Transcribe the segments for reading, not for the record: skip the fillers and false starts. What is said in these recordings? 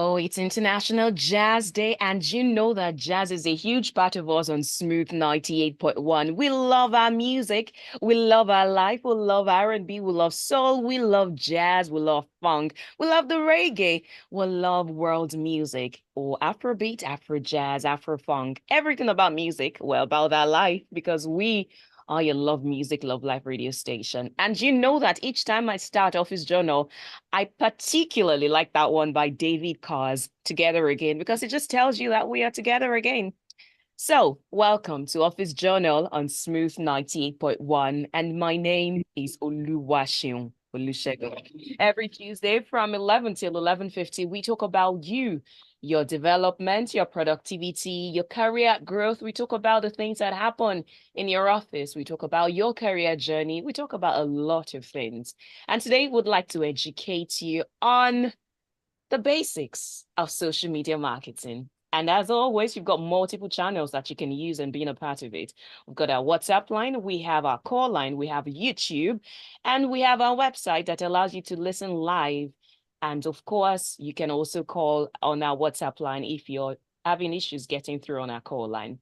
Oh, it's International Jazz Day, and you know that jazz is a huge part of us on Smooth 98.1. We love our music, we love our life, we love R&B, we love soul, we love jazz, we love funk, we love the reggae, we love world music, or Afrobeat, Afro jazz, Afro funk, everything about music, well, about our life, because we are your Love Music, Love Life radio station. And you know that each time I start Office Journal, I particularly like that one by David Cars, Together Again, because it just tells you that we are together again. So, welcome to Office Journal on Smooth 98.1, and my name is Oluwaseun Olusegun. Every Tuesday from 11 till 11:50, we talk about you, your development, your productivity, your career growth. We talk about the things that happen in your office. We talk about your career journey. We talk about a lot of things. And today, we'd like to educate you on the basics of social media marketing. And as always, you've got multiple channels that you can use and being a part of it. We've got our WhatsApp line, we have our call line, we have YouTube, and we have our website that allows you to listen live. And of course, you can also call on our WhatsApp line if you're having issues getting through on our call line.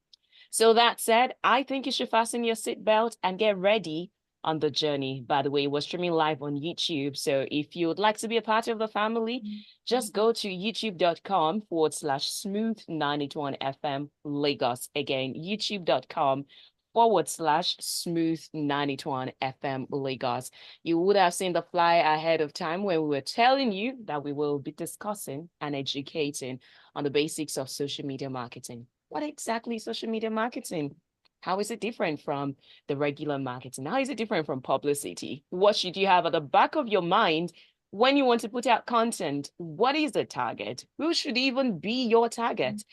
So that said, I think you should fasten your seatbelt and get ready on the journey. By the way, we're streaming live on YouTube. So if you would like to be a part of the family, just go to youtube.com/smooth 981 FM Lagos. Again, youtube.com/smooth 981 FM Lagos. You would have seen the flyer ahead of time when we were telling you that we will be discussing and educating on the basics of social media marketing. What exactly is social media marketing? How is it different from the regular marketing? How is it different from publicity? What should you have at the back of your mind when you want to put out content? What is the target? Who should even be your target?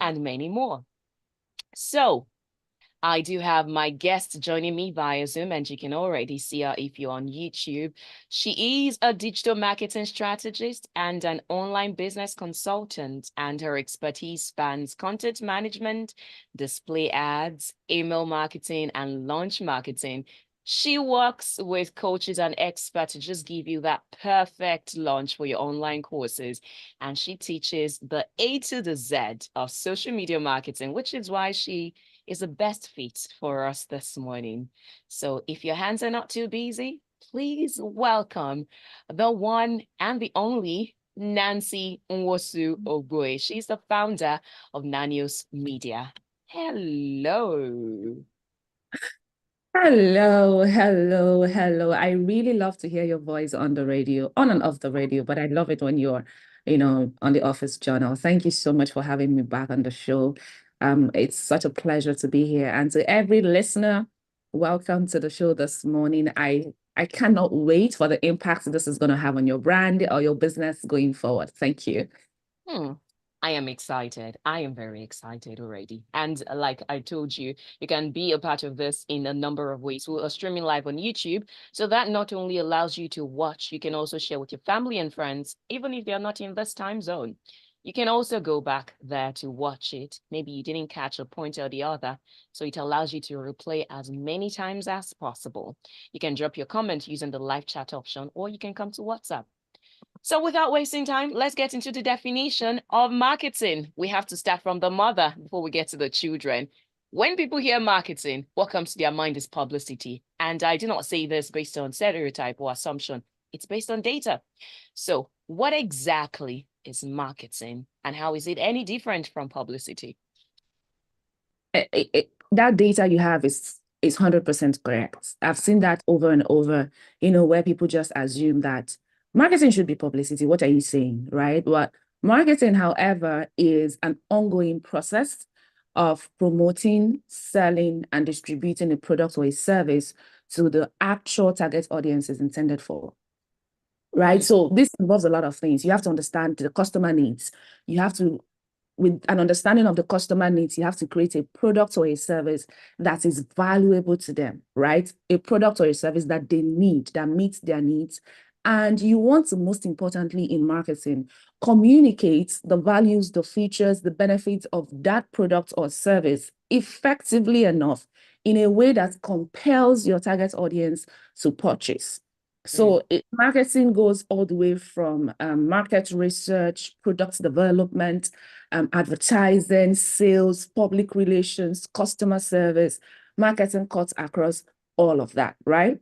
And many more. So, I do have my guest joining me via Zoom, and you can already see her if you're on YouTube. She is a digital marketing strategist and an online business consultant, and her expertise spans content management, display ads, email marketing, and launch marketing. She works with coaches and experts to just give you that perfect launch for your online courses. And she teaches the A to the Z of social media marketing, which is why she is the best fit for us this morning. So if your hands are not too busy, please welcome the one and the only Nancy Nwosu Ogboe. She's the founder of Nanios Media. Hello. Hello, hello, hello. I really love to hear your voice on the radio, on and off the radio, but I love it when you're, on the Office Journal. Thank you so much for having me back on the show. It's such a pleasure to be here. And to every listener, welcome to the show this morning. I cannot wait for the impact this is going to have on your brand or your business going forward. Thank you. Hmm. I am excited. I am very excited already. And like I told you, you can be a part of this in a number of ways. We are streaming live on YouTube. So that not only allows you to watch, you can also share with your family and friends, even if they're not in this time zone. You can also go back there to watch it. Maybe you didn't catch a point or the other. So it allows you to replay as many times as possible. You can drop your comment using the live chat option, or you can come to WhatsApp. So without wasting time, let's get into the definition of marketing. We have to start from the mother before we get to the children. When people hear marketing, what comes to their mind is publicity. And I do not say this based on stereotype or assumption. It's based on data. So what exactly is marketing, and how is it any different from publicity? That data you have is 100% correct. I've seen that over and over, where people just assume that marketing should be publicity. What are you saying, right? Well, marketing, however, is an ongoing process of promoting, selling, and distributing a product or a service to the actual target audience is intended for. Right. So this involves a lot of things. You have to understand the customer needs. You have to, with an understanding of the customer needs, you have to create a product or a service that is valuable to them, right? A product or a service that they need, that meets their needs. And you want to, most importantly in marketing, communicate the values, the features, the benefits of that product or service effectively enough in a way that compels your target audience to purchase. Mm. So marketing goes all the way from market research, product development, advertising, sales, public relations, customer service. Marketing cuts across all of that, right?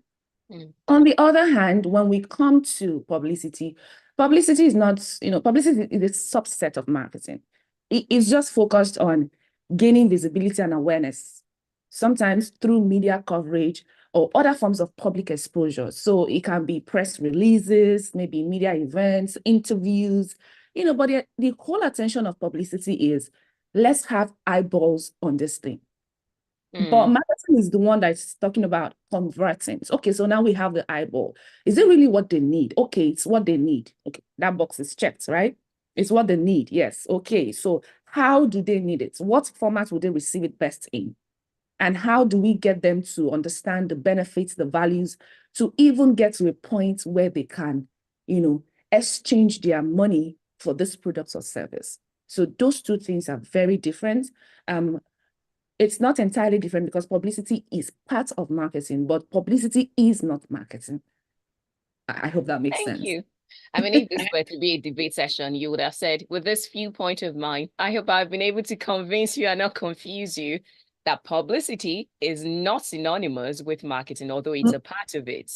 Mm. On the other hand, when we come to publicity, publicity is not, publicity is a subset of marketing. It's just focused on gaining visibility and awareness, sometimes through media coverage or other forms of public exposure. So it can be press releases, maybe media events, interviews, but the whole attention of publicity is let's have eyeballs on this thing. But Mm. marketing is the one that's talking about converting. Okay, so now we have the eyeball. Is it really what they need? Okay, it's what they need. Okay, that box is checked, right? It's what they need. Yes. Okay, so how do they need it? What format will they receive it best in? And how do we get them to understand the benefits, the values, to even get to a point where they can, exchange their money for this product or service? So those two things are very different. It's not entirely different because publicity is part of marketing, but publicity is not marketing. I hope that makes Thank sense. you. I mean, if this were to be a debate session, you would have said, with this viewpoint of mine, I hope I've been able to convince you and not confuse you that publicity is not synonymous with marketing, although it's a part of it.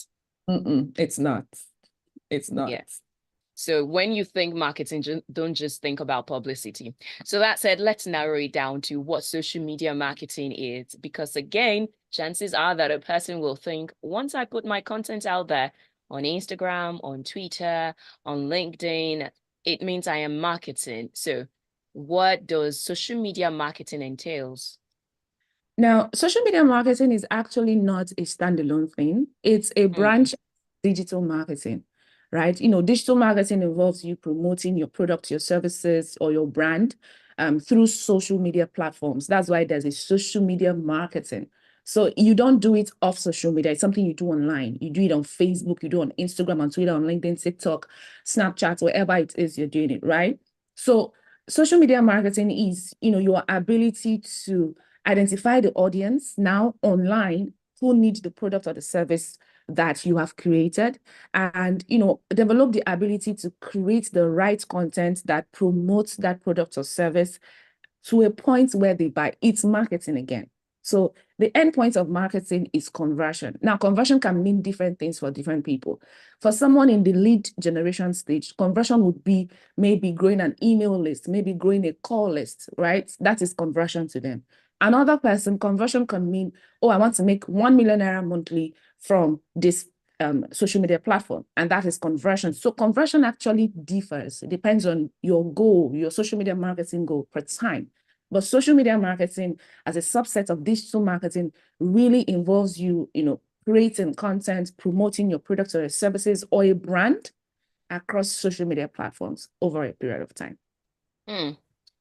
It's not. It's not. Yeah. So when you think marketing, don't just think about publicity. So that said, let's narrow it down to what social media marketing is, because again, chances are that a person will think, once I put my content out there on Instagram, on Twitter, on LinkedIn, it means I am marketing. So what does social media marketing entails? Now, social media marketing is actually not a standalone thing. It's a branch of digital marketing, right? Digital marketing involves you promoting your product, your services, or your brand through social media platforms. That's why there's a social media marketing. So you don't do it off social media. It's something you do online. You do it on Facebook, you do it on Instagram, on Twitter, on LinkedIn, TikTok, Snapchat, wherever it is you're doing it, right? So social media marketing is, your ability to identify the audience now online who needs the product or the service that you have created, and develop the ability to create the right content that promotes that product or service to a point where they buy. It's marketing again. So the end point of marketing is conversion. Now, conversion can mean different things for different people. For someone in the lead generation stage, conversion would be maybe growing an email list, maybe growing a call list, right? That is conversion to them. Another person, conversion can mean, oh, I want to make 1 million naira monthly from this social media platform, and that is conversion. So conversion actually differs. It depends on your goal, your social media marketing goal per time. But social media marketing as a subset of digital marketing really involves you, creating content, promoting your products or your services or a brand across social media platforms over a period of time.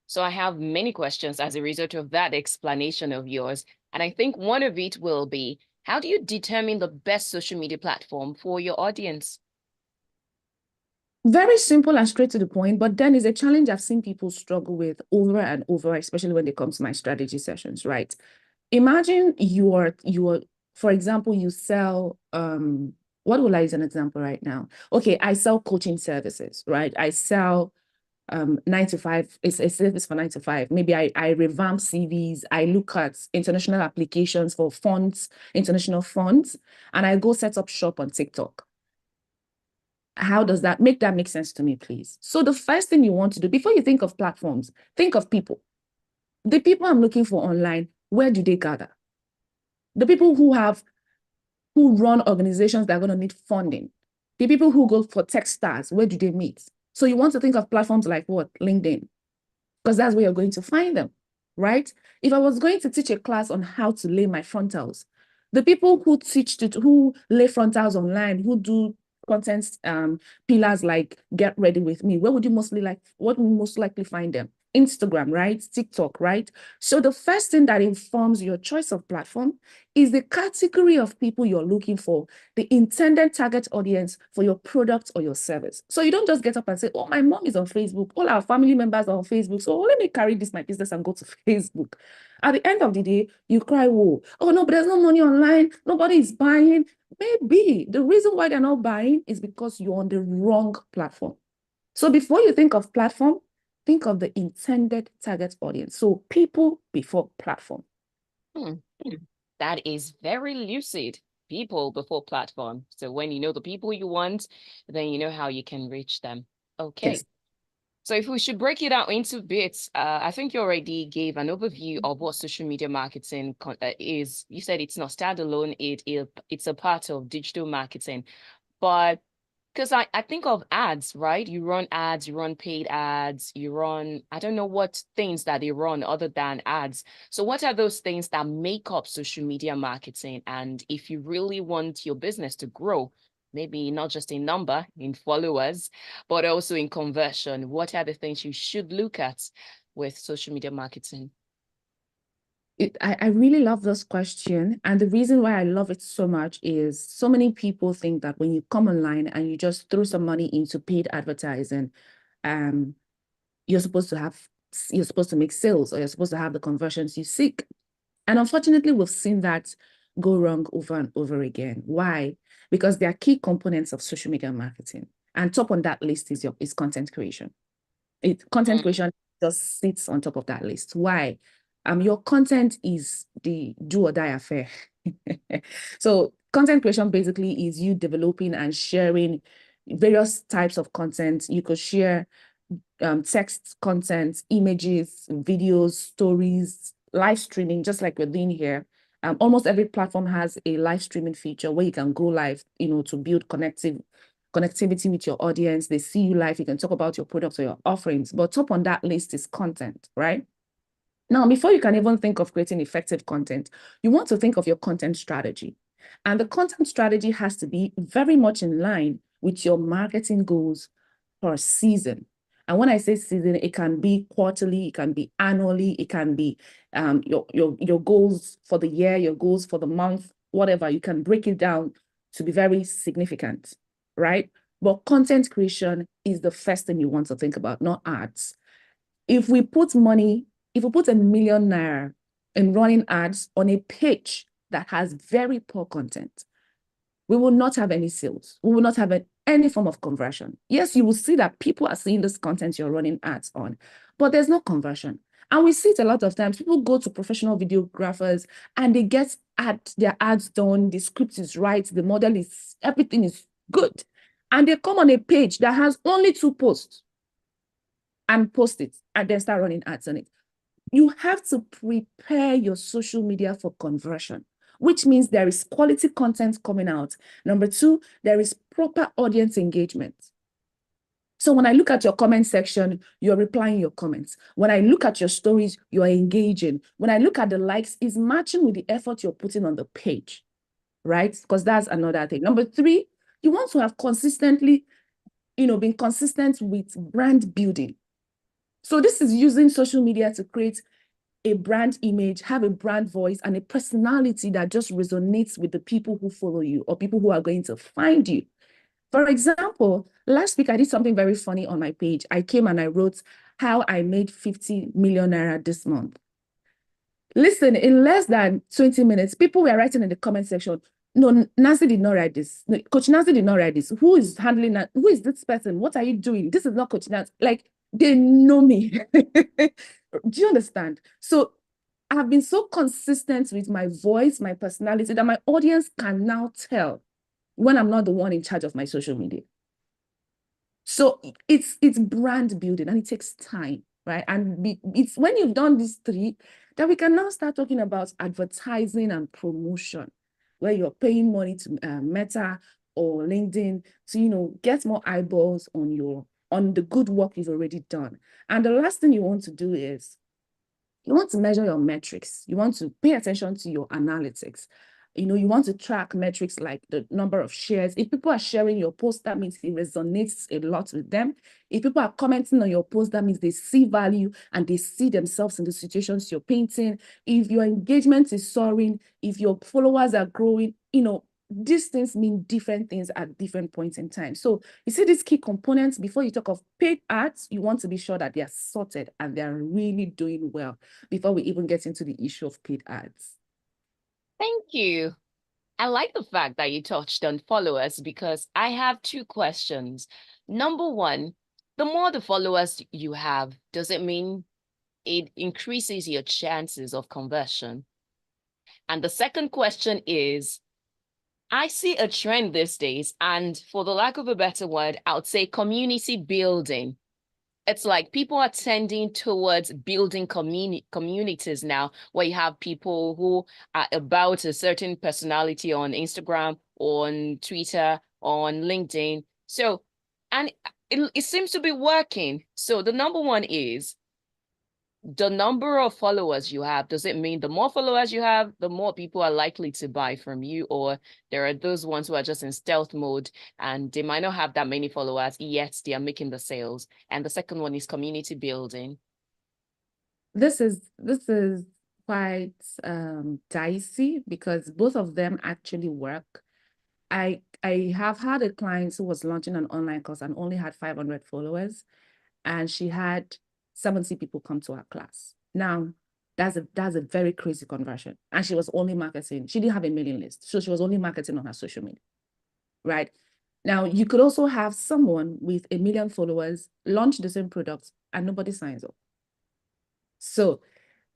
So I have many questions as a result of that explanation of yours. And I think one of it will be, how do you determine the best social media platform for your audience? Very simple and straight to the point, but then is a challenge I've seen people struggle with over and over, especially when they come to my strategy sessions, right? Imagine for example, you sell, what will I use an example right now? Okay, I sell coaching services, right? I sell 9 to 5, it's a service for 9 to 5. Maybe I revamp CVs, I look at international applications for funds, international funds, and I go set up shop on TikTok. How does that make sense to me, please? So the first thing you want to do before you think of platforms, think of people. The people I'm looking for online, where do they gather? The people who run organizations that are going to need funding. The people who go for tech stars, where do they meet? So you want to think of platforms like what? LinkedIn, because that's where you're going to find them, right? If I was going to teach a class on how to lay my frontals, the people who lay frontals online, who do content pillars like Get Ready With Me, what would you most likely find them? Instagram, right? TikTok, right? So the first thing that informs your choice of platform is the category of people you're looking for, the intended target audience for your product or your service. So you don't just get up and say, oh, my mom is on Facebook, all our family members are on Facebook, so let me carry this, my business, and go to Facebook. At the end of the day, you cry, whoa, oh no, but there's no money online, nobody is buying. Maybe the reason why they're not buying is because you're on the wrong platform. So before you think of platform, think of the intended target audience. So people before platform. Hmm. That is very lucid. People before platform. So when you know the people you want, then you know how you can reach them. Okay. Yes. So if we should break it out into bits, I think you already gave an overview of what social media marketing is. You said it's not standalone, it's a part of digital marketing. But because I think of ads, right? You run ads, you run paid ads, you run, I don't know what things that they run other than ads. So what are those things that make up social media marketing? And if you really want your business to grow, maybe not just in number, in followers, but also in conversion, what are the things you should look at with social media marketing? I really love this question. And the reason why I love it so much is so many people think that when you come online and you just throw some money into paid advertising, um, you're supposed to make sales, or you're supposed to have the conversions you seek. And unfortunately, we've seen that go wrong over and over again. Why? Because there are key components of social media marketing. And top on that list is content creation. Content Mm. creation just sits on top of that list. Why? Your content is the do or die affair. So content creation basically is you developing and sharing various types of content. You could share text content, images, videos, stories, live streaming, just like we're doing here. Almost every platform has a live streaming feature where you can go live, to build connectivity with your audience. They see you live. You can talk about your products or your offerings. But top on that list is content, right? Now, before you can even think of creating effective content, you want to think of your content strategy. And the content strategy has to be very much in line with your marketing goals per season. And when I say season, it can be quarterly, it can be annually, it can be your goals for the year, your goals for the month, whatever. You can break it down to be very significant, right? But content creation is the first thing you want to think about, not ads. If we put ₦1 million in running ads on a page that has very poor content, we will not have any sales. We will not have any form of conversion. Yes, you will see that people are seeing this content you're running ads on, but there's no conversion. And we see it a lot of times. People go to professional videographers and they get their ads done. The script is right. The model is, everything is good. And they come on a page that has only 2 posts and post it and then start running ads on it. You have to prepare your social media for conversion, which means there is quality content coming out. Number 2, there is proper audience engagement. So when I look at your comment section, you're replying your comments. When I look at your stories, you're engaging. When I look at the likes, it's matching with the effort you're putting on the page, right? Because that's another thing. Number 3, you want to have consistently, been consistent with brand building. So this is using social media to create a brand image, have a brand voice, and a personality that just resonates with the people who follow you or people who are going to find you. For example, last week I did something very funny on my page. I came and I wrote how I made 50 million naira this month. Listen, in less than 20 minutes, people were writing in the comment section, no, Nancy did not write this. No, Coach Nancy did not write this. Who is handling that? Who is this person? What are you doing? This is not Coach Nancy. Like, they know me. Do you understand? So I've been so consistent with my voice, my personality, that my audience can now tell when I'm not the one in charge of my social media. So it's brand building, and it takes time, right? And it's when you've done these 3 that we can now start talking about advertising and promotion, where you're paying money to Meta or LinkedIn to get more eyeballs on the good work you've already done. And the last thing you want to do is you want to measure your metrics. You want to pay attention to your analytics. You want to track metrics like the number of shares. If people are sharing your post, that means it resonates a lot with them. If people are commenting on your post, that means they see value and they see themselves in the situations you're painting. If your engagement is soaring, if your followers are growing, these things mean different things at different points in time. So you see these key components. Before you talk of paid ads, you want to be sure that they are sorted and they are really doing well before we even get into the issue of paid ads. Thank you. I like the fact that you touched on followers because I have two questions. Number one, the more the followers you have, does it mean it increases your chances of conversion? And the second question is, I see a trend these days, and for the lack of a better word, I would say community building. It's like people are tending towards building communities now, where you have people who are about a certain personality on Instagram, on Twitter, on LinkedIn. So, and it seems to be working. So the number one is the number of followers you have. Does it mean the more followers you have, the more people are likely to buy from you? Or there are those ones who are just in stealth mode and they might not have that many followers, yet they are making the sales? And the second one is community building. This is quite dicey because both of them actually work. I have had a client who was launching an online course and only had 500 followers, and she had 70 people come to her class. Now, that's a very crazy conversion. And she was only marketing. She didn't have a mailing list, so she was only marketing on her social media, right? Now, you could also have someone with 1 million followers launch the same product and nobody signs up. So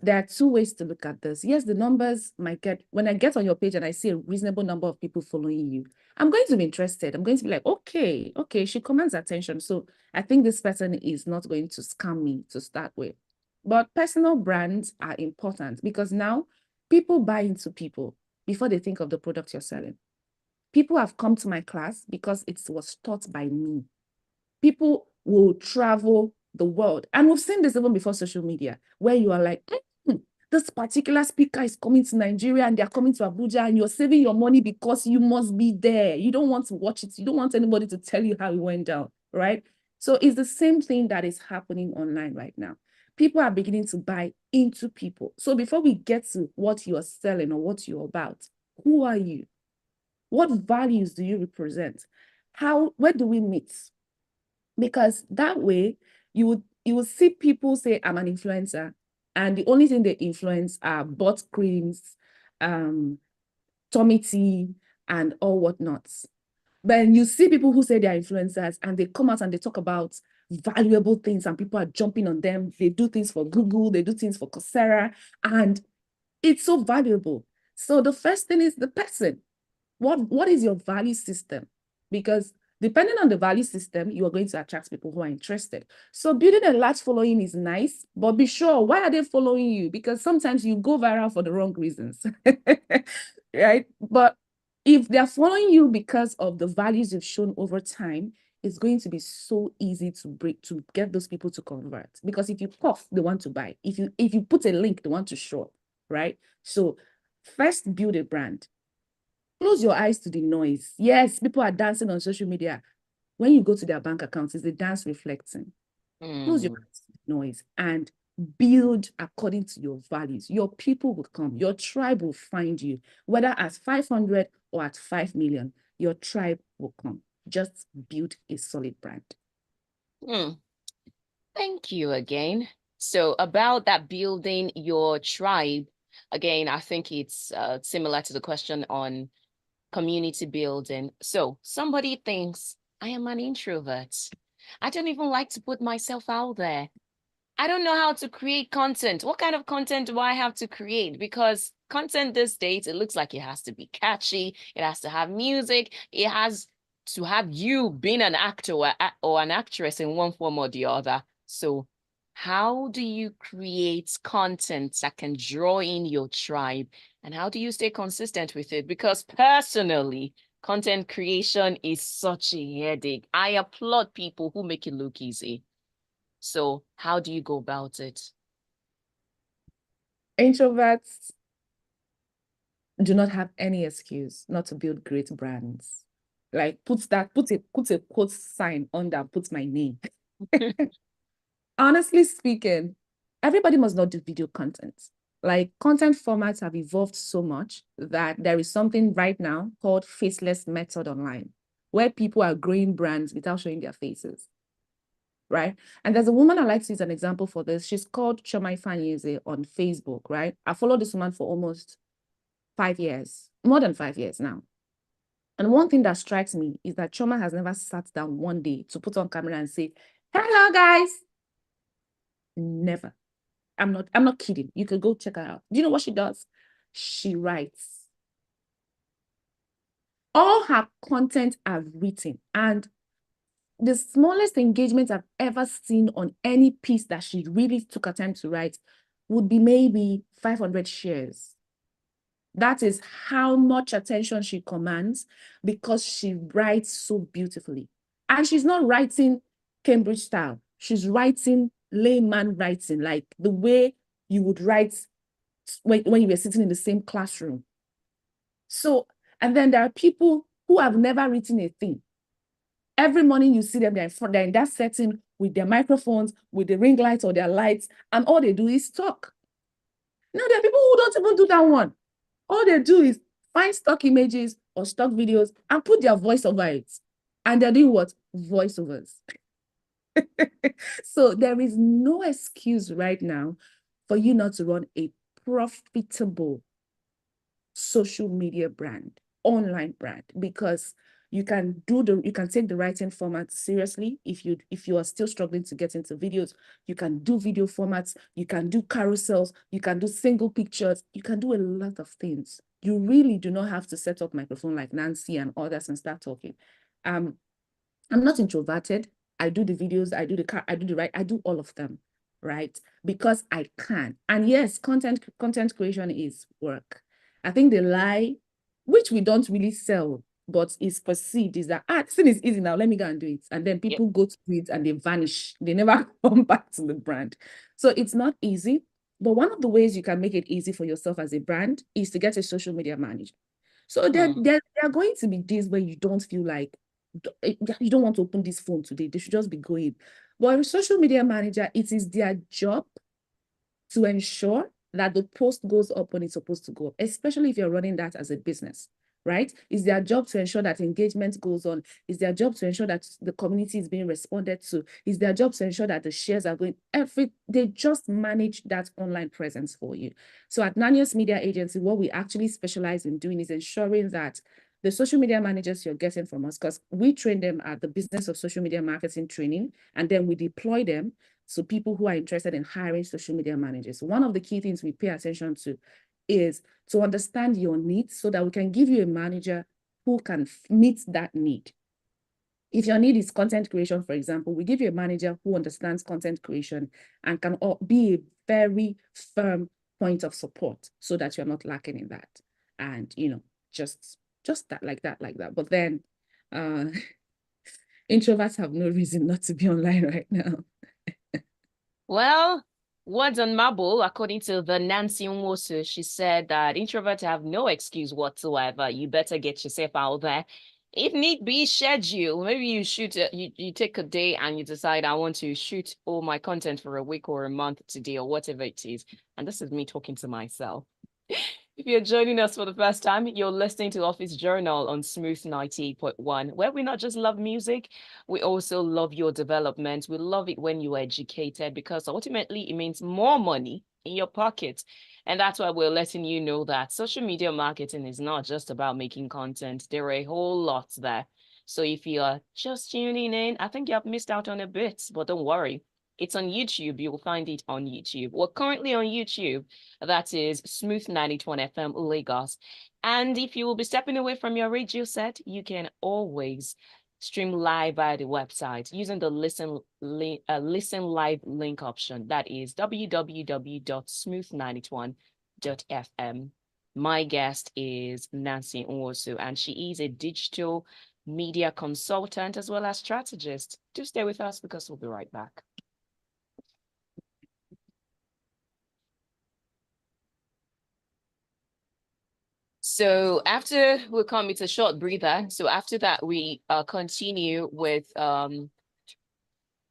there are two ways to look at this. Yes, the numbers might when I get on your page and I see a reasonable number of people following you, I'm going to be interested. I'm going to be like, okay, she commands attention. So I think this person is not going to scam me to start with. But personal brands are important because now people buy into people before they think of the product you're selling. People have come to my class because it was taught by me. People will travel the world. And we've seen this even before social media, where you are like, this particular speaker is coming to Nigeria and they're coming to Abuja and you're saving your money because you must be there. You don't want to watch it. You don't want anybody to tell you how it went down, right? So it's the same thing that is happening online right now. People are beginning to buy into people. So before we get to what you're selling or what you're about, who are you? What values do you represent? Where do we meet? Because that way you would see people say, I'm an influencer, and the only thing they influence are butt creams, tummy tea, and all whatnots. But you see people who say they're influencers and they come out and they talk about valuable things and people are jumping on them. They do things for Google, they do things for Coursera, and it's so valuable. So the first thing is the person. What is your value system? Because depending on the value system, you are going to attract people who are interested. So building a large following is nice, but be sure, why are they following you? Because sometimes you go viral for the wrong reasons, right? But if they're following you because of the values you've shown over time, it's going to be so easy to get those people to convert. Because if you cough, they want to buy. If you put a link, they want to show up, right? So first, build a brand. Close your eyes to the noise. Yes, people are dancing on social media. When you go to their bank accounts, it's a dance reflecting. Close your eyes to the noise and build according to your values. Your people will come. Your tribe will find you. Whether at 500 or at 5 million, your tribe will come. Just build a solid brand. Thank you again. So about that building your tribe, again, I think it's similar to the question on community building. So somebody thinks, I am an introvert. I don't even like to put myself out there. I don't know how to create content. What kind of content do I have to create? Because content these days, it looks like it has to be catchy. It has to have music. It has to have you being an actor or an actress in one form or the other. So how do you create content that can draw in your tribe? And how do you stay consistent with it? Because personally, content creation is such a headache. I applaud people who make it look easy. So how do you go about it? Introverts do not have any excuse not to build great brands. Like put a quote sign on that, put my name. Honestly speaking, everybody must not do video content. Like content formats have evolved so much that there is something right now called faceless method online, where people are growing brands without showing their faces, right? And there's a woman I like to use an example for this. She's called Chioma Ifeanyieze on Facebook, right? I followed this woman for almost 5 years, more than 5 years now. And one thing that strikes me is that Chioma has never sat down one day to put on camera and say, "Hello, guys." Never. I'm not kidding. You could go check her out. Do you know what she does? She writes. All her content are written, and the smallest engagement I've ever seen on any piece that she really took her time to write would be maybe 500 shares. That is how much attention she commands because she writes so beautifully. And she's not writing Cambridge style. She's writing layman writing, like the way you would write when you were sitting in the same classroom. So, and then there are people who have never written a thing. Every morning you see them, they're in that setting with their microphones, with the ring lights or their lights, and all they do is talk. Now, there are people who don't even do that one. All they do is find stock images or stock videos and put their voice over it. And they're doing what? Voiceovers. So there is no excuse right now for you not to run a profitable social media brand, online brand, because you can take the writing format seriously. If you are still struggling to get into videos, you can do video formats, you can do carousels, you can do single pictures, you can do a lot of things. You really do not have to set up microphone like Nancy and others and start talking. I'm not introverted. I do the videos, I do all of them, right? Because I can. And yes, content creation is work. I think the lie, which we don't really sell, but is perceived, is that this thing is easy now, let me go and do it. And then people go to it and they vanish. They never come back to the brand. So it's not easy. But one of the ways you can make it easy for yourself as a brand is to get a social media manager. So there are going to be days where you don't feel like you don't want to open this phone today. They should just be going. But a social media manager, it is their job to ensure that the post goes up when it's supposed to go up, especially if you're running that as a business, right? It's their job to ensure that engagement goes on. It's their job to ensure that the community is being responded to. It's their job to ensure that the shares are going. They just manage that online presence for you. So at Nanios Media Agency, what we actually specialize in doing is ensuring that the social media managers you're getting from us, because we train them at the business of social media marketing training, and then we deploy them so people who are interested in hiring social media managers. One of the key things we pay attention to is to understand your needs so that we can give you a manager who can meet that need. If your need is content creation, for example, we give you a manager who understands content creation and can be a very firm point of support so that you're not lacking in that. And, just that, like that. But then introverts have no reason not to be online right now. Well, words on marble, according to the Nancy Nwosu, she said that introverts have no excuse whatsoever. You better get yourself out there. If need be, schedule. Maybe you shoot, you take a day and you decide, I want to shoot all my content for a week or a month today or whatever it is. And this is me talking to myself. If you're joining us for the first time, you're listening to Office Journal on Smooth 98.1, where we not just love music, we also love your development. We love it when you're educated because ultimately it means more money in your pocket. And that's why we're letting you know that social media marketing is not just about making content. There are a whole lot there. So if you're just tuning in, I think you have missed out on a bit, but don't worry. It's on YouTube. You will find it on YouTube. We're currently on YouTube. That is Smooth 92.1 FM Lagos. And if you will be stepping away from your radio set, you can always stream live via the website using the listen live link option. That is www.smooth91.fm. My guest is Nancy Nwosu, and she is a digital media consultant as well as strategist. Do stay with us because we'll be right back. So after we come, it's a short breather. So after that, we continue with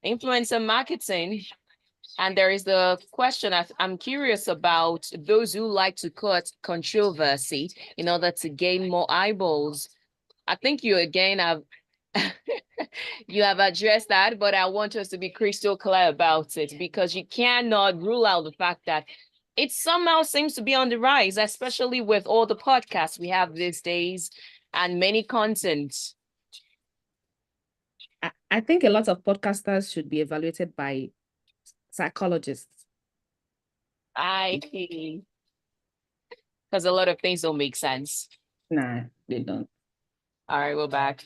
influencer marketing. And there is the question I'm curious about those who like to cut controversy in order to gain more eyeballs. I think you again have you have addressed that, but I want us to be crystal clear about it because you cannot rule out the fact that it somehow seems to be on the rise, especially with all the podcasts we have these days and many content. I think a lot of podcasters should be evaluated by psychologists. Because a lot of things don't make sense. Nah, they don't. All right, we're back.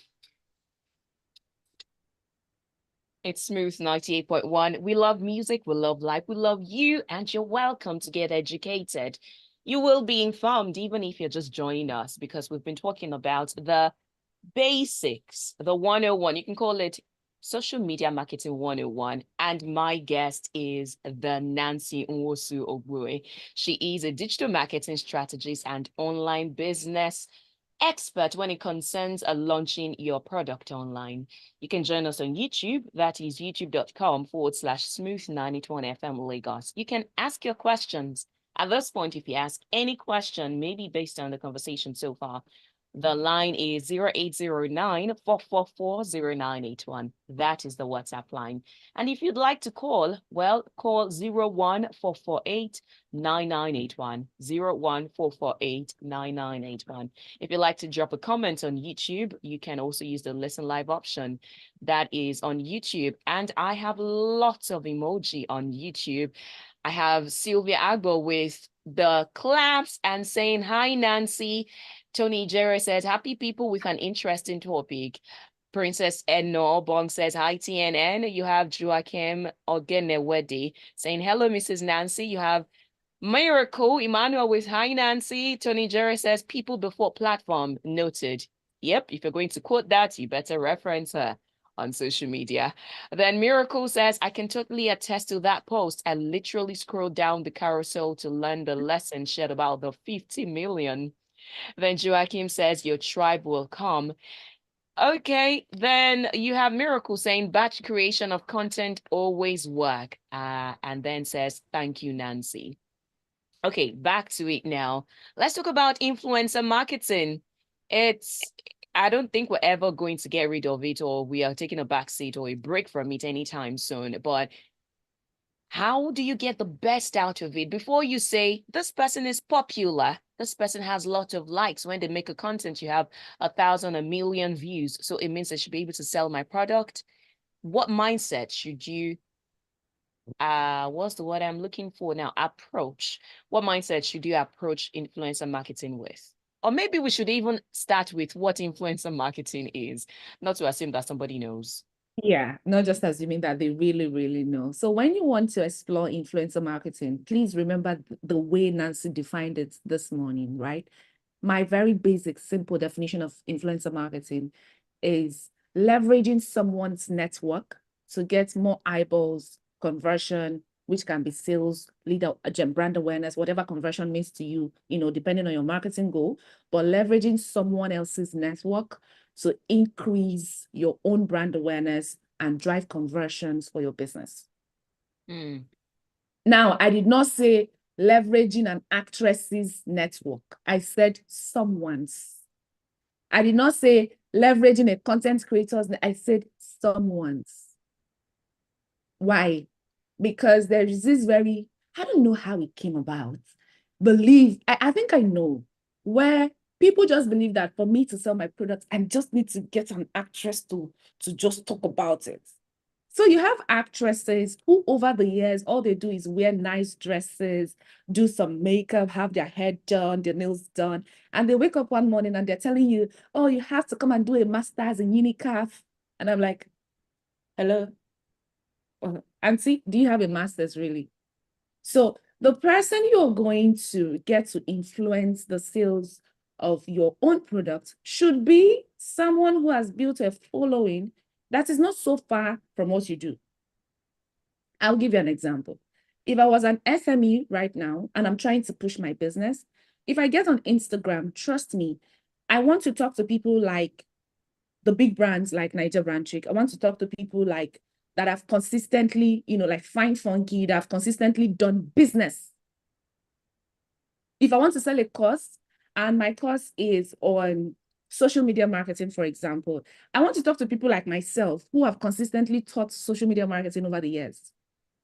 It's Smooth 98.1. We love music, we love life, we love you, and you're welcome to get educated. You will be informed even if you're just joining us because we've been talking about the basics, the 101. You can call it Social Media Marketing 101. And my guest is the Nancy Nwosu Ogbue. She is a digital marketing strategist and online business expert when it concerns launching your product online. You can join us on YouTube. That is youtube.com/smooth981FM Lagos. You can ask your questions. At this point, if you ask any question, maybe based on the conversation so far, the line is 0809-444-0981. That is the WhatsApp line. And if you'd like to call, well, call 01448-9981, 01448-9981. If you'd like to drop a comment on YouTube, you can also use the listen live option that is on YouTube. And I have lots of emoji on YouTube. I have Sylvia Agbo with the claps and saying, hi, Nancy. Tony Jerry says, happy people with an interesting topic. Princess Eno Bong says, hi, TNN. You have Joachim Ogenewedi saying, hello, Mrs. Nancy. You have Miracle Emmanuel with hi, Nancy. Tony Jerry says, people before platform. Noted. Yep, if you're going to quote that, you better reference her on social media. Then Miracle says, I can totally attest to that post. I literally scrolled down the carousel to learn the lesson shared about the 50 million. Then Joachim says, your tribe will come. Okay, then you have Miracle saying, batch creation of content always work. And then says, thank you, Nancy. Okay, back to it now. Let's talk about influencer marketing. I don't think we're ever going to get rid of it, or we are taking a back seat or a break from it anytime soon. But how do you get the best out of it before you say, this person is popular, this person has lots of likes? When they make a content, you have 1,000, 1,000,000 views. So it means I should be able to sell my product. What mindset should you, what's the word I'm looking for now? Approach. What mindset should you approach influencer marketing with? Or maybe we should even start with what influencer marketing is, not to assume that somebody knows. Yeah, not just assuming that they really, really know. So when you want to explore influencer marketing, please remember the way Nancy defined it this morning, right? My very basic, simple definition of influencer marketing is leveraging someone's network to get more eyeballs, conversion, which can be sales, lead brand awareness, whatever conversion means to you, depending on your marketing goal, but leveraging someone else's network to increase your own brand awareness and drive conversions for your business. Now, I did not say leveraging an actress's network. I said someone's. I did not say leveraging a content creator's. I said someone's. Why? Because there is this I don't know how it came about. I think I know, where people just believe that for me to sell my product, I just need to get an actress to just talk about it. So you have actresses who over the years, all they do is wear nice dresses, do some makeup, have their hair done, their nails done. And they wake up one morning and they're telling you, oh, you have to come and do a master's in UniCAF. And I'm like, hello? Auntie, do you have a master's really? So the person you're going to get to influence the sales of your own product should be someone who has built a following that is not so far from what you do. I'll give you an example. If I was an SME right now and I'm trying to push my business, If I get on Instagram, trust me, I want to talk to people like the big brands like Niger Brand Chic. I want to talk to people like that have consistently, like Fine Funky, that have consistently done business. If I want to sell a course and my course is on social media marketing, for example, I want to talk to people like myself who have consistently taught social media marketing over the years.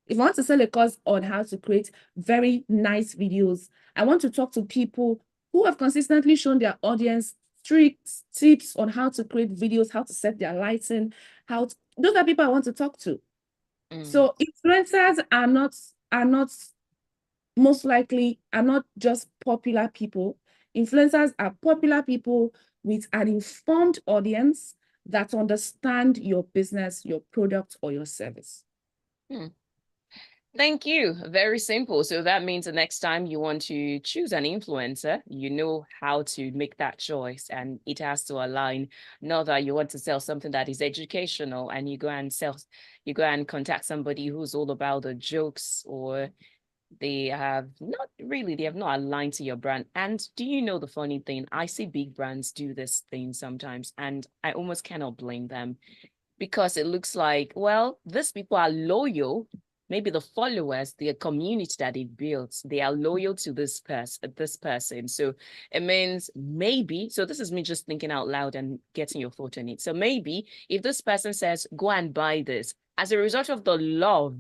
If I want to sell a course on how to create very nice videos, I want to talk to people who have consistently shown their audience tricks, tips on how to create videos, how to set their lighting, those are people I want to talk to. So influencers are not most likely are not just popular people. Influencers are popular people with an informed audience that understand your business, your product, or your service. Thank you. Very simple. So that means the next time you want to choose an influencer, you know how to make that choice, and it has to align. Not that you want to sell something that is educational and you go and contact somebody who's all about the jokes, or they have not aligned to your brand. And do you know the funny thing? I see big brands do this thing sometimes, and I almost cannot blame them, because it looks like, well, these people are loyal. Maybe the followers, the community that they built, they are loyal to this person. So it means maybe, so this is me just thinking out loud and getting your thought on it. So maybe if this person says, go and buy this, as a result of the love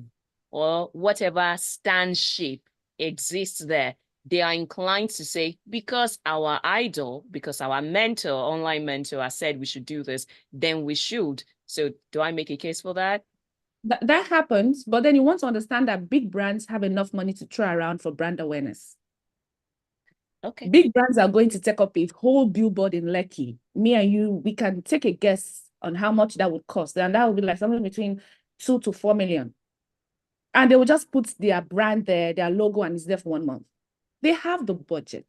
or whatever standship exists there, they are inclined to say, because our idol, because our mentor, online mentor, has said we should do this, then we should. So do I make a case for that? That happens, but then you want to understand that big brands have enough money to throw around for brand awareness. Okay. Big brands are going to take up a whole billboard in Lekki. Me and you, we can take a guess on how much that would cost. And that would be like something between 2 to 4 million. And they will just put their brand there, their logo, and it's there for 1 month. They have the budget.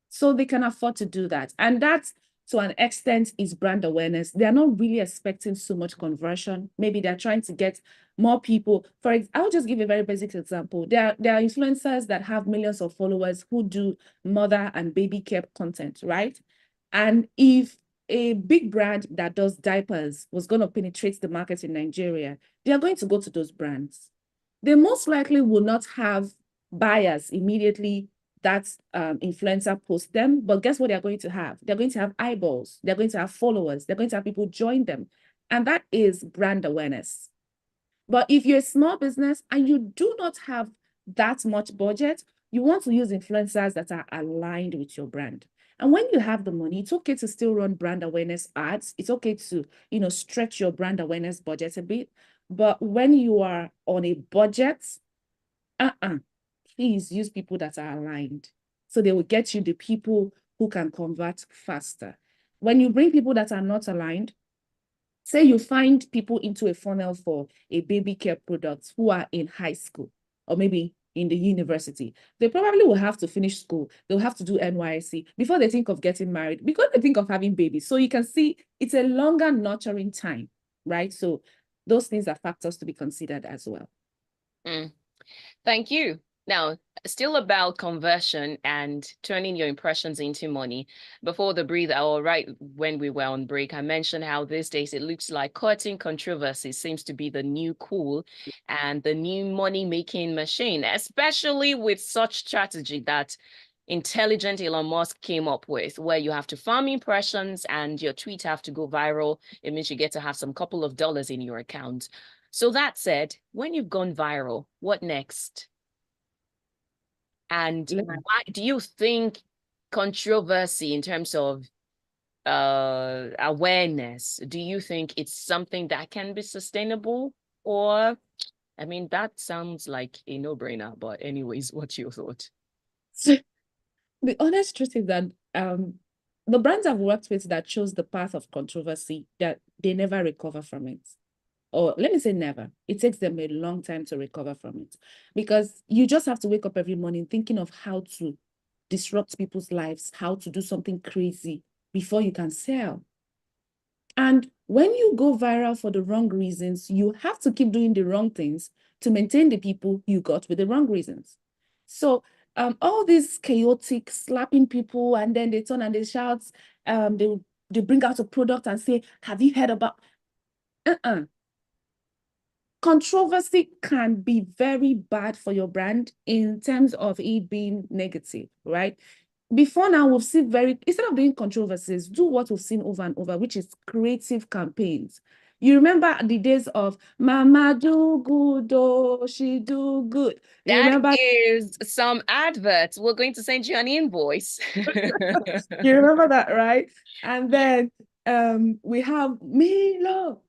So they can afford to do that. And that, to an extent, is brand awareness. They're not really expecting so much conversion. Maybe they're trying to get more people. I'll just give a very basic example. There are influencers that have millions of followers who do mother and baby care content, right? And if a big brand that does diapers was going to penetrate the market in Nigeria, they are going to go to those brands. They most likely will not have buyers immediately that influencer post them, but guess what they're going to have? They're going to have eyeballs, they're going to have followers, they're going to have people join them. And that is brand awareness. But if you're a small business and you do not have that much budget, you want to use influencers that are aligned with your brand. And when you have the money, it's okay to still run brand awareness ads. It's okay to, stretch your brand awareness budget a bit. But when you are on a budget, please use people that are aligned. So they will get you the people who can convert faster. When you bring people that are not aligned, say you find people into a funnel for a baby care product who are in high school or maybe in the university, they probably will have to finish school. They'll have to do NYSC before they think of getting married, because they think of having babies. So you can see it's a longer nurturing time, right? So those things are factors to be considered as well. Thank you. Now, still about conversion and turning your impressions into money. Before the breather, or right when we were on break, I mentioned how these days it looks like courting controversy seems to be the new cool and the new money-making machine, especially with such strategy that intelligent Elon Musk came up with, where you have to farm impressions and your tweet have to go viral. It means you get to have some couple of dollars in your account. So that said, when you've gone viral, what next? And why do you think controversy in terms of awareness, do you think it's something that can be sustainable? Or, I mean, that sounds like a no-brainer, but anyways, what's your thought? The honest truth is that the brands I've worked with that chose the path of controversy, that they never recover from it. Or let me say never. It takes them a long time to recover from it, because you just have to wake up every morning thinking of how to disrupt people's lives, how to do something crazy before you can sell. And when you go viral for the wrong reasons, you have to keep doing the wrong things to maintain the people you got with the wrong reasons. So all these chaotic slapping people, and then they turn and they shout, they bring out a product and say, have you heard about controversy can be very bad for your brand in terms of it being negative, right? Before now, we've seen instead of doing controversies, do what we've seen over and over, which is creative campaigns. You remember the days of Mama do good, oh, she do good. You That remember? is some adverts. We're going to send you an invoice. You remember that, right? And then we have Milo,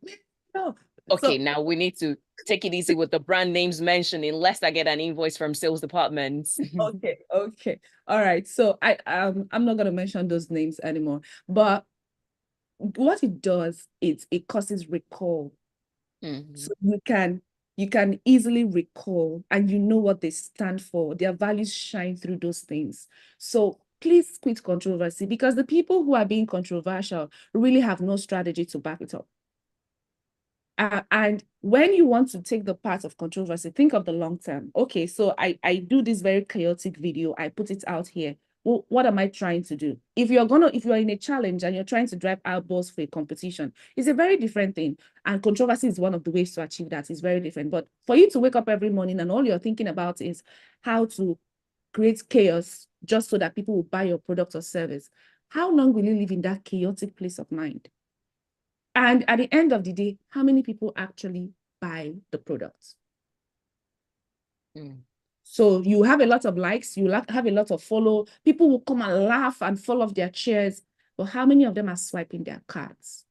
Milo. Okay, So now we need to take it easy with the brand names mentioning, lest I get an invoice from sales departments. okay. All right. So I'm not gonna mention those names anymore. But what it does is it causes recall. So you can easily recall and you know what they stand for. Their values shine through those things. So please quit controversy, because the people who are being controversial really have no strategy to back it up. And when you want to take the path of controversy, think of the long term. Okay, so I do this very chaotic video, I put it out here. Well, what am I trying to do? If you're in a challenge and you're trying to drive eyeballs for a competition, it's a very different thing. And controversy is one of the ways to achieve that. It's very different. But for you to wake up every morning and all you're thinking about is how to create chaos just so that people will buy your product or service, how long will you live in that chaotic place of mind? And at the end of the day, how many people actually buy the products? So you have a lot of likes, you have a lot of follow, people will come and laugh and fall off their chairs, but how many of them are swiping their cards?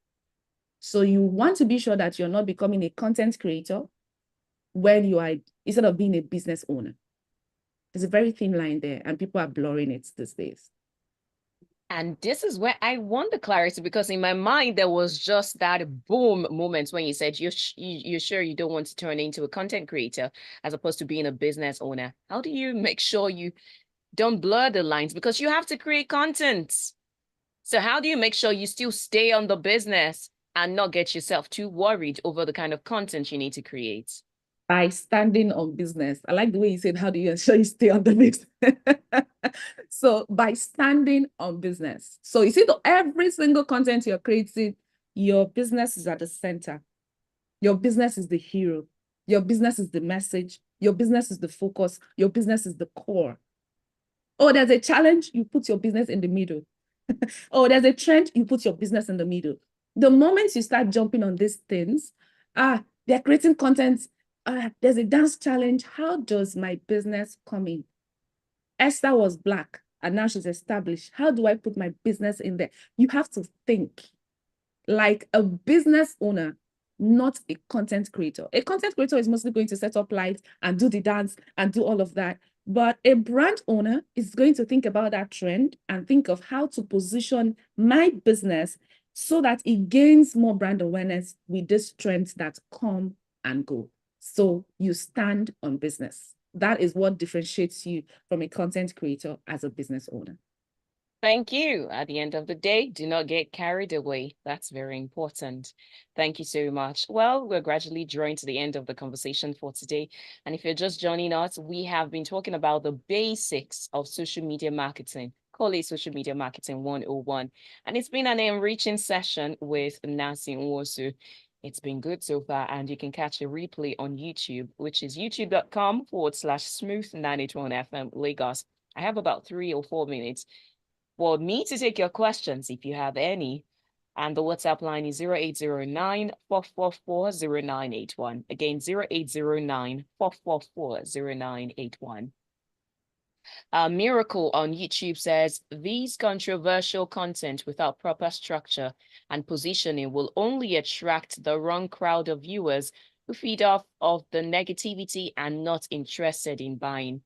So you want to be sure that you're not becoming a content creator when you are, instead of being a business owner. There's a very thin line there, and people are blurring it these days. And this is where I want the clarity, because in my mind, there was just that boom moment when you said you're sure you don't want to turn into a content creator as opposed to being a business owner. How do you make sure you don't blur the lines? Because you have to create content. So how do you make sure you still stay on the business and not get yourself too worried over the kind of content you need to create? By standing on business. I like the way you said, how do you ensure you stay on the business? So by standing on business. So you see, every single content you're creating, your business is at the center. Your business is the hero. Your business is the message. Your business is the focus. Your business is the core. Oh, there's a challenge, you put your business in the middle. Oh, there's a trend, you put your business in the middle. The moment you start jumping on these things, they're creating content, there's a dance challenge, how does my business come in? Esther was Black and now she's established. How do I put my business in there? You have to think like a business owner, not a content creator. A content creator is mostly going to set up lights and do the dance and do all of that. But a brand owner is going to think about that trend and think of how to position my business so that it gains more brand awareness with these trends that come and go. So you stand on business. That is what differentiates you from a content creator as a business owner. Thank you. At the end of the day, do not get carried away. That's very important. Thank you so much. Well, we're gradually drawing to the end of the conversation for today. And if you're just joining us, we have been talking about the basics of social media marketing. Call it Social Media Marketing 101. And it's been an enriching session with Nancy Nwosu. It's been good so far, and you can catch a replay on YouTube, which is youtube.com/smooth981FM Lagos. I have about 3 or 4 minutes for me to take your questions if you have any. And the WhatsApp line is 0809-444-0981. Again, 0809-444-0981. Miracle on YouTube says, these controversial content without proper structure and positioning will only attract the wrong crowd of viewers who feed off of the negativity and not interested in buying.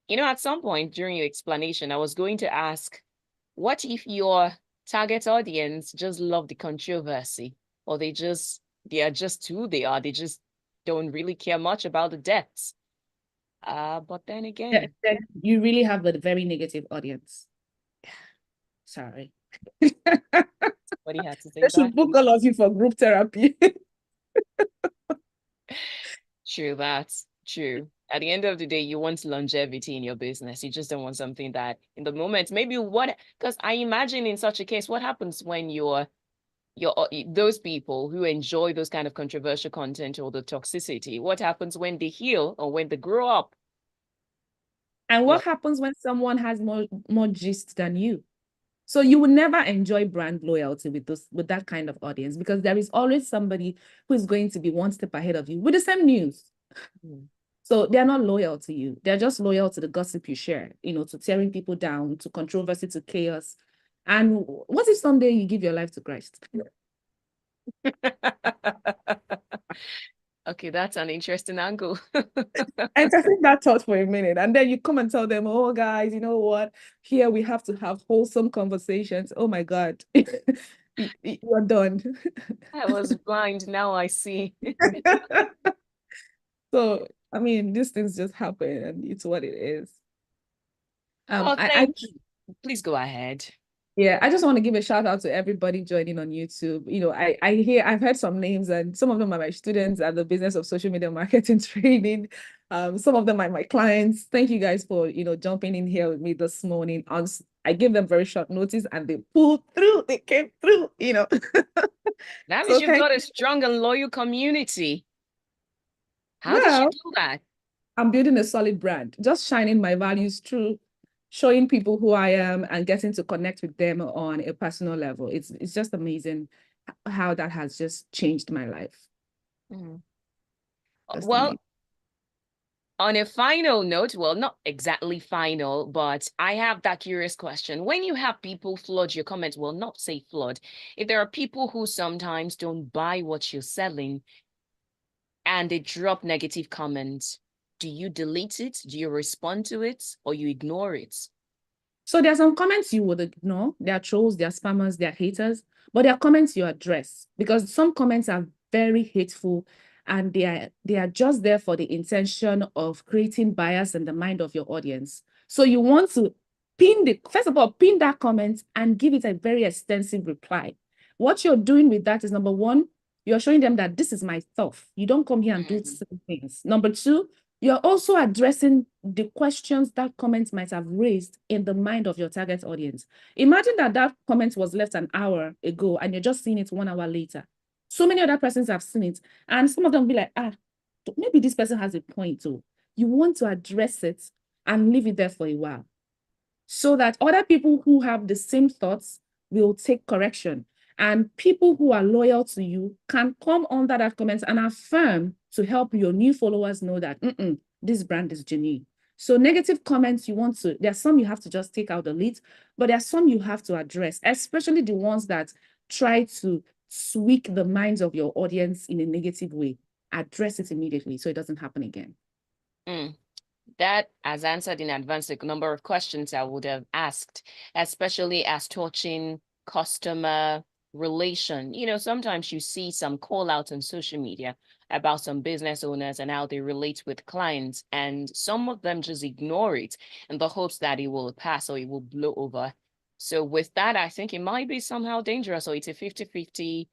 You know, at some point during your explanation, I was going to ask, what if your target audience just love the controversy, or they are just who they are? They just don't really care much about the depths. But then again, then you really have a very negative audience. Sorry. what do you have to say They back? should book all of you for group therapy. True, that's true. At the end of the day, you want longevity in your business. You just don't want something that in the moment, maybe what, because I imagine in such a case, what happens when those people who enjoy those kind of controversial content or the toxicity, what happens when they heal or when they grow up? And what Well, happens when someone has more gist than you? So you will never enjoy brand loyalty with that kind of audience, because there is always somebody who is going to be one step ahead of you with the same news. mm. So they're not loyal to you. They're just loyal to the gossip you share, to tearing people down, to controversy, to chaos. And what if someday you give your life to Christ? Okay, that's an interesting angle. Entertain that thought for a minute, and then you come and tell them, oh guys, you know what, here we have to have wholesome conversations. Oh my God. You're done. I was blind, now I see. So I mean, these things just happen and it's what it is. Oh, I thank you. Please go ahead. Yeah, I just want to give a shout out to everybody joining on YouTube. I've heard some names, and some of them are my students at the Business of Social Media Marketing training. Some of them are my clients. Thank you guys for, jumping in here with me this morning. I gave them very short notice and they pulled through. They came through. That means So you've thank got a you. strong and loyal community. How did you Well, do that? I'm building a solid brand, just shining my values through, showing people who I am and getting to connect with them on a personal level. It's just amazing how that has just changed my life. Mhm. Just Well, amazing. on a final note, well, not exactly final, but I have that curious question. When you have people flood your comments, well, not say flood, if there are people who sometimes don't buy what you're selling and they drop negative comments, do you delete it? Do you respond to it or you ignore it? So there are some comments you would ignore. There are trolls, there are spammers, there are haters, but there are comments you address, because some comments are very hateful and they are just there for the intention of creating bias in the mind of your audience. So you want to first of all, pin that comment and give it a very extensive reply. What you're doing with that is, number one, you're showing them that this is my stuff. You don't come here and do certain things. Number two, you're also addressing the questions that comment might have raised in the mind of your target audience. Imagine that comment was left an hour ago and you're just seeing it 1 hour later. So many other persons have seen it, and some of them will be like, maybe this person has a point too. You want to address it and leave it there for a while, so that other people who have the same thoughts will take correction. And people who are loyal to you can come under that comment and affirm to help your new followers know that this brand is genuine. So negative comments, there are some you have to just take out the lead, but there are some you have to address, especially the ones that try to tweak the minds of your audience in a negative way. Address it immediately so it doesn't happen again. That has answered in advance a number of questions I would have asked, especially as touching customer relation. Sometimes you see some call out on social media about some business owners and how they relate with clients, and some of them just ignore it in the hopes that it will pass or it will blow over. So with that, I think it might be somehow dangerous, or it's a 50-50%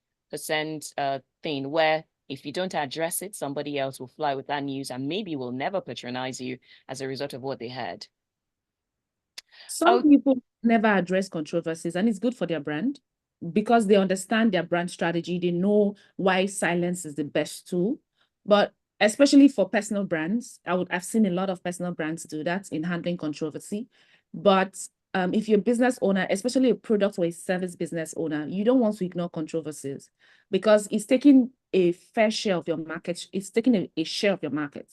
thing where if you don't address it, somebody else will fly with that news and maybe will never patronize you as a result of what they heard. Some people never address controversies, and it's good for their brand because they understand their brand strategy. They know why silence is the best tool. But especially for personal brands, I've seen a lot of personal brands do that in handling controversy. But if you're a business owner, especially a product or a service business owner, you don't want to ignore controversies, because it's taking a fair share of your market. It's taking a share of your market,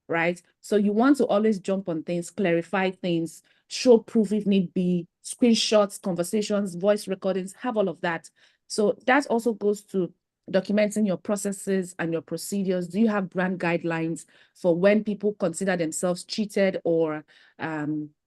right? So you want to always jump on things, clarify things, show proof if need be, screenshots, conversations, voice recordings, have all of that. So that also goes to documenting your processes and your procedures. Do you have brand guidelines for when people consider themselves cheated or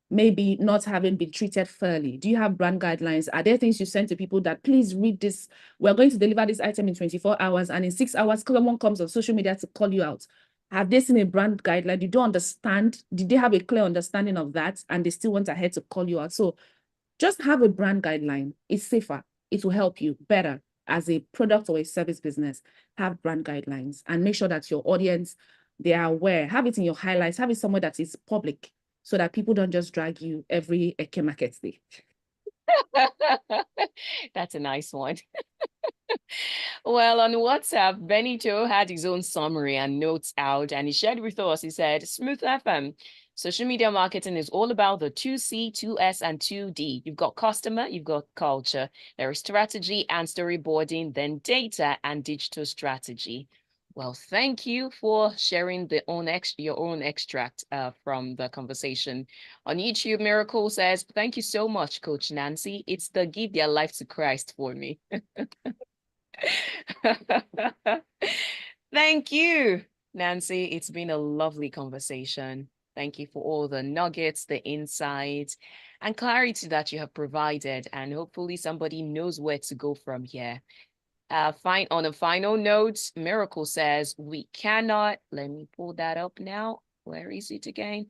maybe not having been treated fairly? Do you have brand guidelines? Are there things you send to people that, please read this? We're going to deliver this item in 24 hours, and in 6 hours, someone comes on social media to call you out. Have they seen a brand guideline? You don't understand? Did they have a clear understanding of that and they still went ahead to call you out? So just have a brand guideline. It's safer. It will help you better as a product or a service business. Have brand guidelines and make sure that your audience they are aware. Have it in your highlights, have it somewhere that is public so that people don't just drag you every Eke Market day. That's a nice one. Well, on WhatsApp, Benito had his own summary and notes out, and he shared with us. He said, Smooth FM, social media marketing is all about the 2C, 2S, and 2D. You've got customer, you've got culture, there is strategy and storyboarding, then data and digital strategy. Well, thank you for sharing your own extract from the conversation. On YouTube, Miracle says, thank you so much, Coach Nancy. It's the give their life to Christ for me. Thank you, Nancy. It's been a lovely conversation. Thank you for all the nuggets, the insights, and clarity that you have provided. And hopefully somebody knows where to go from here. On a final note, Miracle says, we cannot, let me pull that up now. Where is it again?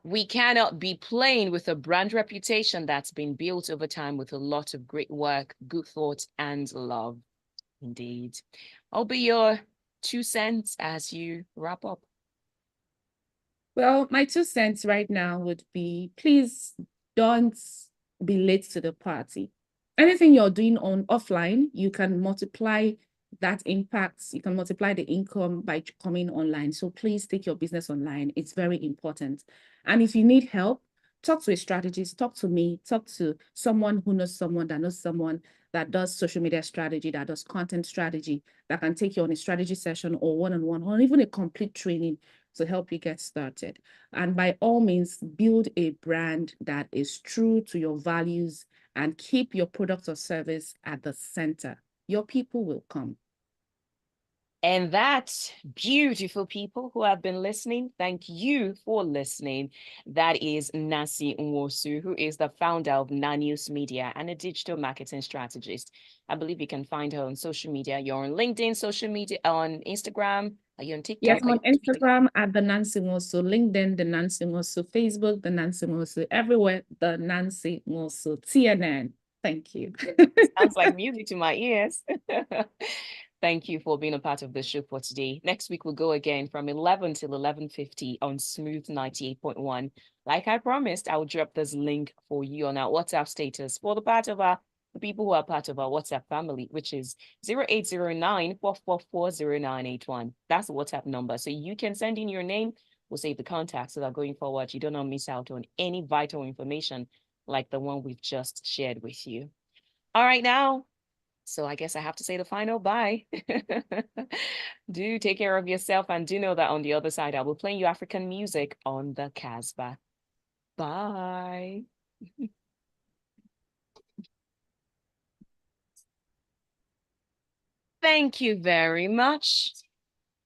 We cannot be playing with a brand reputation that's been built over time with a lot of great work, good thoughts, and love. Indeed. I'll be your 2 cents as you wrap up. Well, my 2 cents right now would be, please don't be late to the party. Anything you're doing on offline, you can multiply that impact. You can multiply the income by coming online. So please take your business online. It's very important. And if you need help, talk to a strategist, talk to me, talk to someone who knows someone that knows someone that does social media strategy, that does content strategy, that can take you on a strategy session or one-on-one, or even a complete training to help you get started. And by all means, build a brand that is true to your values and keep your product or service at the center. Your people will come. And that, beautiful people who have been listening, thank you for listening. That is Nancy Nwosu, who is the founder of Nanius Media and a digital marketing strategist. I believe you can find her on social media. You're on LinkedIn, social media, on Instagram. Are you on TikTok? Yes, I'm on Instagram at the Nancy Nwosu, LinkedIn, the Nancy Nwosu, Facebook, the Nancy Nwosu, everywhere, the Nancy Nwosu, TNN. Thank you. Sounds like music to my ears. Thank you for being a part of the show for today. Next week, we'll go again from 11 till 11:50 on Smooth 98.1. Like I promised, I'll drop this link for you on our WhatsApp status for the people who are part of our WhatsApp family, which is 0809-444-0981. That's the WhatsApp number. So you can send in your name. We'll save the contact so that going forward, you do not miss out on any vital information like the one we've just shared with you. All right, now. So I guess I have to say the final bye. Do take care of yourself, and do know that on the other side, I will play you African music on the Casbah. Bye. Thank you very much.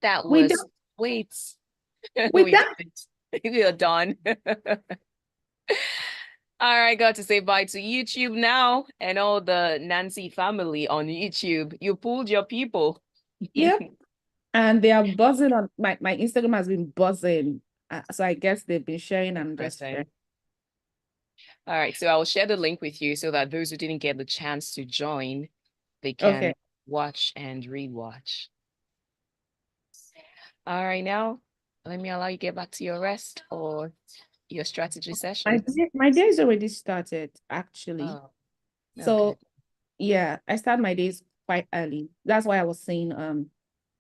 That was wait. We are done. All right, got to say bye to YouTube now and all the Nancy family on YouTube. You pulled your people. Yep. And they are buzzing on my Instagram has been buzzing. So I guess they've been sharing and just sharing. All right, so I'll share the link with you so that those who didn't get the chance to join, they can watch and rewatch. All right, now let me allow you get back to your rest or your strategy session. My day's already started, actually. Oh, okay. So yeah, I start my days quite early. That's why I was saying